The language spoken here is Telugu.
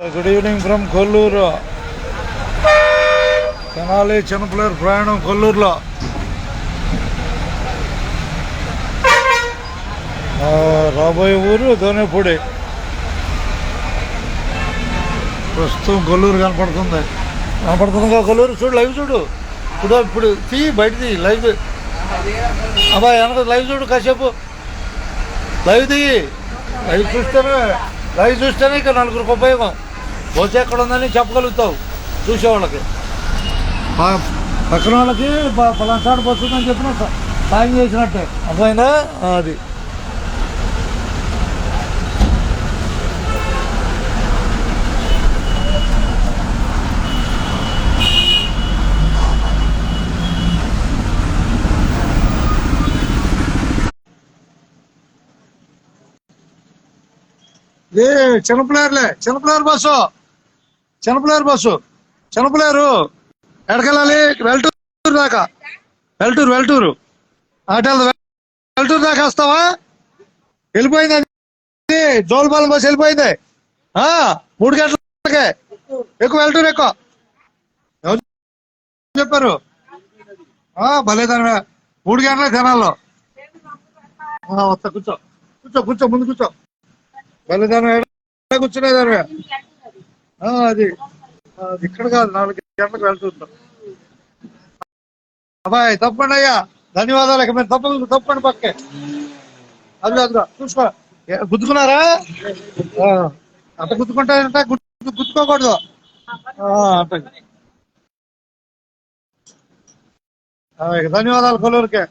Good evening from Kolluru. Tenali చిన్నపిల్లల ప్రయాణం కొల్లూరులో. రాబోయే ఊరు దోనేపూడి. ప్రస్తుతం కొల్లూరు కనపడుతుందిగా కొల్లూరు. చూడు, లైవ్ చూడు. ఇప్పుడు బయట లైవ్. అబ్బాయి వెనక లైవ్ చూడు, కాసేపు లైవ్ దిగి. లైవ్ చూస్తేనే ఇక నలుగురికి ఉపయోగం. బస్సు ఎక్కడ ఉందని చెప్పగలుగుతావు చూసేవాళ్ళకి. పక్కన వాళ్ళకి పలానా బస్సు ఉందని చెప్పిన సాయం చేసినట్టే. అర్థమైందా? అది చిన్నపిల్లారు బస్సు ఎక్కడికెళ్ళాలి? వెల్టూరు దాకా. వెల్టూరు అటు వెల్టూరు దాకా వస్తావా? వెళ్ళిపోయింది అది. జోలపాలెం బస్సు వెళ్ళిపోయింది. 3 గంటలకే ఎక్కువ. వెల్టూరు ఎక్కువ. ఎవరు చెప్పారు? భలేదాని 3 గంటలే జనాల్లో. వస్తా, కూర్చో ముందు కూర్చో. భలేదాని కూర్చునేదాని. అది ఇక్కడ కాదు, 4 గంటలకు వెళ్తుంటాం. అబ్బాయి తప్పండి అయ్యా, ధన్యవాదాలు. ఇక మీరు తప్పండి పక్కే. అదిగా చూసుకో. గుద్దుకున్నారా? అంత గుద్దుకుంటారంటే గుద్దుకోకూడదు. ఇక ధన్యవాదాలు కొల్లూరుకే.